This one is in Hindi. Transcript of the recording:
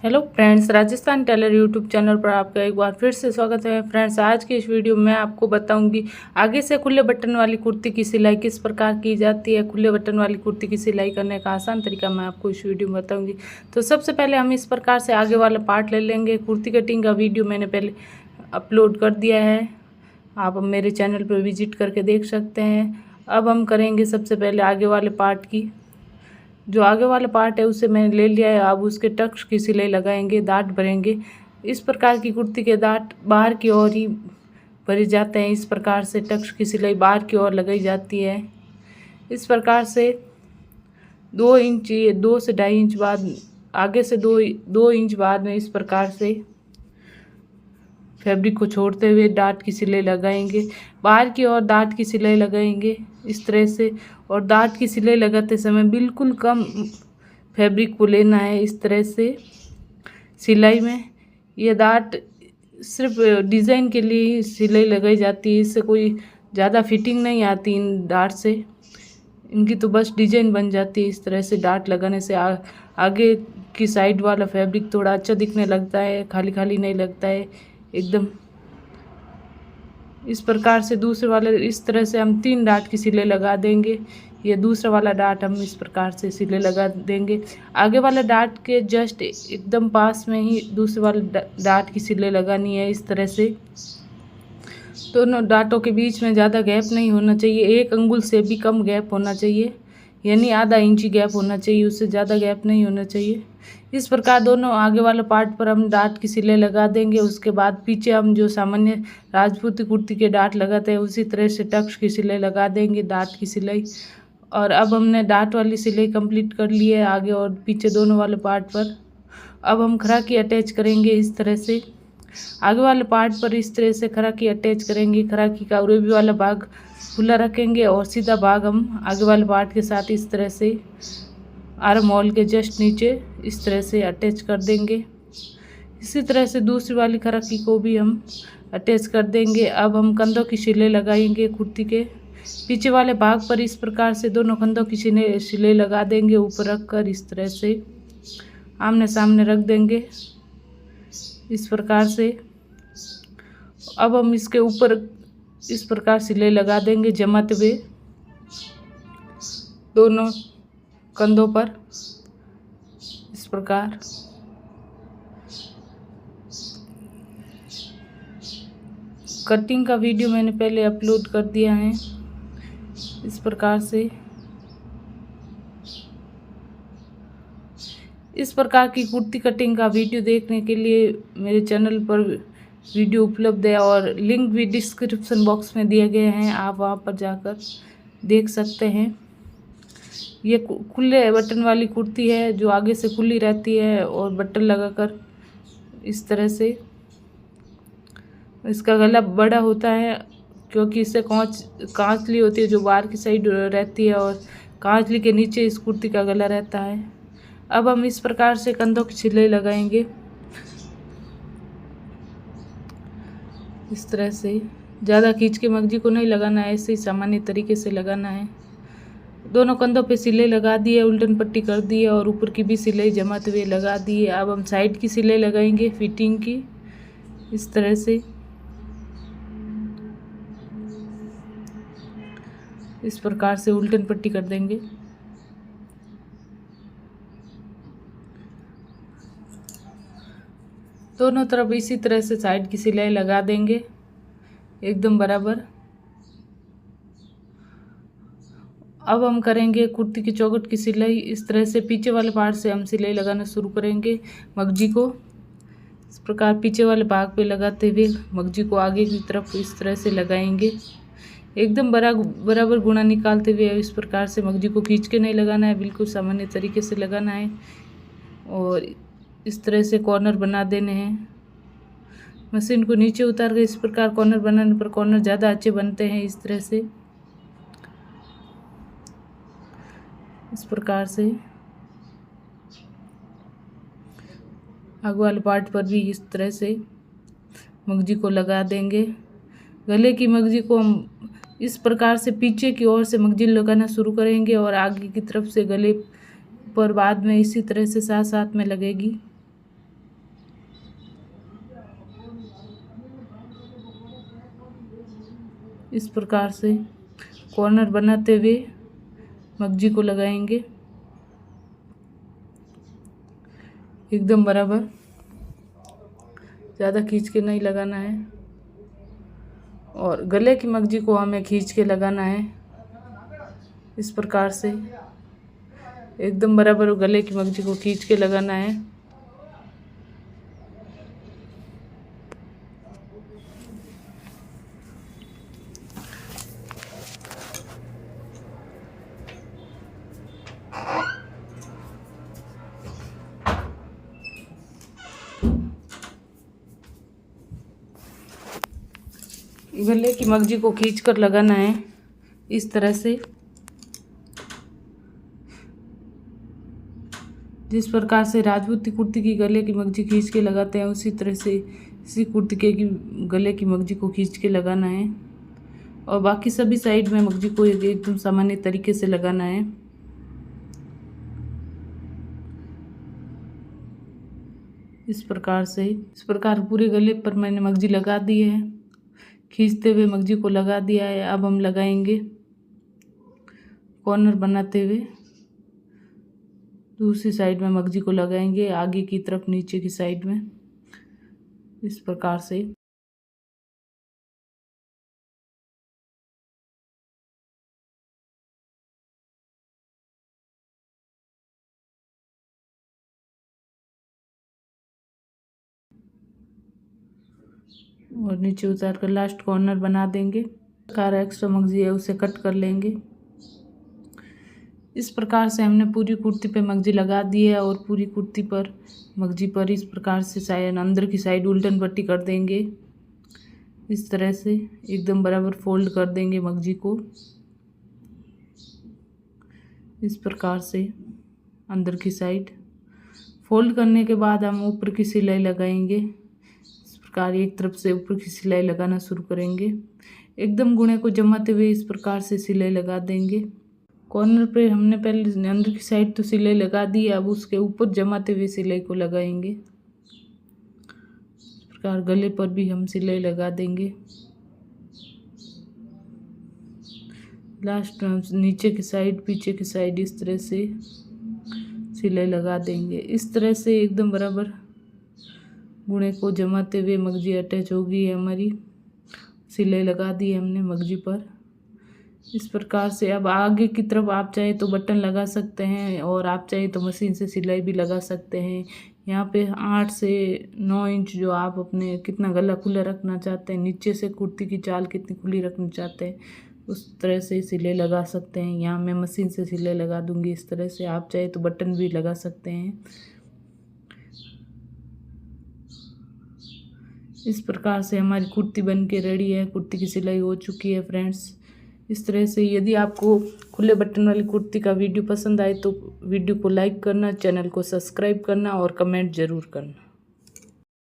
Hello friends, Rajasthan tailor YouTube channel पर आपका एक बार फिर से स्वागत है। फ्रेंड्स, आज की इस वीडियो में आपको बताऊंगी आगे से खुले बटन वाली कुर्ती की सिलाई किस प्रकार की जाती है। खुले बटन वाली कुर्ती की सिलाई करने का आसान तरीका मैं आपको इस वीडियो में बताऊंगी। तो सबसे पहले हम इस प्रकार से आगे वाला पार्ट ले लेंगे। कुर्ती कटिंग का वीडियो मैंने पहले अपलोड कर दिया है, आप मेरे चैनल पर विजिट करके देख सकते हैं। अब हम करेंगे सबसे पहले आगे वाले पार्ट की। जो आगे वाला पार्ट है उसे मैंने ले लिया है। अब उसके टक्स की सिलाई लगाएंगे, डाट भरेंगे। इस प्रकार की कुर्ती के डाट बाहर की ओर ही भरे जाते हैं। इस प्रकार से टक्स की सिलाई बाहर की ओर लगाई जाती है। इस प्रकार से 2 इंच 2 से 2.5 इंच बाद आगे से 2 इंच बाद में इस प्रकार से फैब्रिक को छोड़ते हुए डाट की सिलाई लगाएंगे। बाहर की ओर डाट की सिलाई लगाएंगे इस तरह से। और डाट की सिलाई लगाते समय बिल्कुल कम फैब्रिक को लेना है। इस तरह से सिलाई में ये डाट सिर्फ डिज़ाइन के लिए ही सिलाई लगाई जाती है। इससे कोई ज़्यादा फिटिंग नहीं आती इन डाट से, इनकी तो बस डिजाइन बन जाती है। इस तरह से डाट लगाने से आगे की साइड वाला फैब्रिक थोड़ा अच्छा दिखने लगता है, खाली खाली नहीं लगता है एकदम। इस प्रकार से दूसरे वाले इस तरह से हम 3 डाट की सिलाई लगा देंगे। ये दूसरा वाला डाट हम इस प्रकार से सिलाई लगा देंगे। आगे वाला डाट के जस्ट एकदम पास में ही दूसरे वाले डाट की सिलाई लगानी है। इस तरह से दोनों डाटों के बीच में ज़्यादा गैप नहीं होना चाहिए, 1 अंगुल से भी कम गैप होना चाहिए, यानी आधा इंची गैप होना चाहिए, उससे ज़्यादा गैप नहीं होना चाहिए। इस प्रकार दोनों आगे वाले पार्ट पर हम डाट की सिलाई लगा देंगे। उसके बाद पीछे हम जो सामान्य राजपूती कुर्ती के डाट लगाते हैं उसी तरह से टक्स की सिलाई लगा देंगे, डाट की सिलाई। और अब हमने डाट वाली सिलाई कंप्लीट कर ली है आगे और पीछे दोनों वाले पार्ट पर। अब हम खराकी अटैच करेंगे इस तरह से। आगे वाले पार्ट पर इस तरह से खराकी अटैच करेंगे। खराकी का उरेबी वाला भाग खुला रखेंगे और सीधा भाग हम आगे वाले पार्ट के साथ इस तरह से आर्म होल के जस्ट नीचे इस तरह से अटैच कर देंगे। इसी तरह से दूसरी वाली खराकी को भी हम अटैच कर देंगे। अब हम कंधों की सिलाई लगाएंगे। कुर्ती के पीछे वाले भाग पर इस प्रकार से दोनों कंधों की सिलाई लगा देंगे। ऊपर रख कर इस तरह से आमने सामने रख देंगे इस प्रकार से। अब हम इसके ऊपर इस प्रकार सिलाई लगा देंगे जमाते हुए दोनों कंधों पर इस प्रकार। कटिंग का वीडियो मैंने पहले अपलोड कर दिया है। इस प्रकार से इस प्रकार की कुर्ती कटिंग का वीडियो देखने के लिए मेरे चैनल पर वीडियो उपलब्ध है और लिंक भी डिस्क्रिप्शन बॉक्स में दिए गए हैं, आप वहां पर जाकर देख सकते हैं। ये खुले बटन वाली कुर्ती है जो आगे से खुली रहती है और बटन लगाकर इस तरह से। इसका गला बड़ा होता है क्योंकि इससे कांचली होती है जो बाहर की साइड रहती है और कांचली के नीचे इस कुर्ती का गला रहता है। अब हम इस प्रकार से कंधों की सिलाई लगाएंगे इस तरह से। ज़्यादा खींच के मगजी को नहीं लगाना है, ऐसे ही सामान्य तरीके से लगाना है। दोनों कंधों पे सिलाई लगा दी है, उल्टन पट्टी कर दी है और ऊपर की भी सिलाई जमाते हुए लगा दी है। अब हम साइड की सिलाई लगाएंगे फिटिंग की इस तरह से। इस प्रकार से उल्टन पट्टी कर देंगे। दोनों तरफ इसी तरह से साइड की सिलाई लगा देंगे एकदम बराबर। अब हम करेंगे कुर्ती की चौकट की सिलाई। इस तरह से पीछे वाले पार्ट से हम सिलाई लगाना शुरू करेंगे। मगजी को इस प्रकार पीछे वाले भाग पे लगाते हुए मगजी को आगे की तरफ इस तरह से लगाएंगे। एकदम बराबर गुणा निकालते हुए इस प्रकार से मगजी को खींच के नहीं लगाना है, बिल्कुल सामान्य तरीके से लगाना है। और इस तरह से कॉर्नर बना देने हैं। मशीन को नीचे उतार कर इस प्रकार कॉर्नर बनाने पर कॉर्नर ज़्यादा अच्छे बनते हैं। इस तरह से इस प्रकार से आगे वाले पार्ट पर भी इस तरह से मगजी को लगा देंगे। गले की मगजी को हम इस प्रकार से पीछे की ओर से मगजी लगाना शुरू करेंगे और आगे की तरफ से गले पर बाद में इसी तरह से साथ साथ में लगेगी। इस प्रकार से कॉर्नर बनाते हुए मगजी को लगाएंगे एकदम बराबर, ज़्यादा खींच के नहीं लगाना है। और गले की मगजी को हमें खींच के लगाना है इस प्रकार से, एकदम बराबर गले की मगजी को खींच के लगाना है। गले की मगजी को खींचकर लगाना है इस तरह से। जिस प्रकार से राजपूती कुर्ती की गले की मगजी खींच के लगाते हैं, उसी तरह से इसी कुर्ती के गले की मगजी को खींच के लगाना है। और बाकी सभी साइड में मगजी को एकदम सामान्य तरीके से लगाना है। इस प्रकार पूरे गले पर मैंने मगजी लगा दी है, खींचते हुए मगजी को लगा दिया है। अब हम लगाएंगे कॉर्नर बनाते हुए, दूसरी साइड में मगजी को लगाएंगे आगे की तरफ, नीचे की साइड में इस प्रकार से। और नीचे उतार कर लास्ट कॉर्नर बना देंगे। एक्स्ट्रा मगजी है उसे कट कर लेंगे। इस प्रकार से हमने पूरी कुर्ती पे मगजी लगा दी है और पूरी कुर्ती पर मगजी पर इस प्रकार से साइड अंदर की साइड उल्टन पट्टी कर देंगे। इस तरह से एकदम बराबर फोल्ड कर देंगे मगजी को इस प्रकार से अंदर की साइड। फोल्ड करने के बाद हम ऊपर की सिलाई लगाएंगे इस प्रकार, एक तरफ से ऊपर की सिलाई लगाना शुरू करेंगे। एकदम गुणे को जमाते हुए इस प्रकार से सिलाई लगा देंगे। कॉर्नर पे हमने पहले अंदर की साइड तो सिलाई लगा दी है, अब उसके ऊपर जमाते हुए सिलाई को लगाएंगे। इस प्रकार गले पर भी हम सिलाई लगा देंगे। लास्ट में नीचे की साइड, पीछे की साइड इस तरह से सिलाई लगा देंगे। इस तरह से एकदम बराबर गुणे को जमाते हुए मगजी अटैच हो गई है हमारी। सिलाई लगा दी है हमने मगजी पर इस प्रकार से। अब आगे की तरफ आप चाहे तो बटन लगा सकते हैं और आप चाहे तो मशीन से सिलाई भी लगा सकते हैं। यहाँ पे 8 से 9 इंच जो आप अपने कितना गला खुला रखना चाहते हैं, नीचे से कुर्ती की चाल कितनी खुली रखना चाहते हैं, उस तरह से सिलाई लगा सकते हैं। यहाँ मैं मशीन से सिलाई लगा दूंगी इस तरह से, आप चाहे तो बटन भी लगा सकते हैं। इस प्रकार से हमारी कुर्ती बन के रेडी है। कुर्ती की सिलाई हो चुकी है फ्रेंड्स। इस तरह से यदि आपको खुले बटन वाली कुर्ती का वीडियो पसंद आए तो वीडियो को लाइक करना, चैनल को सब्सक्राइब करना और कमेंट ज़रूर करना।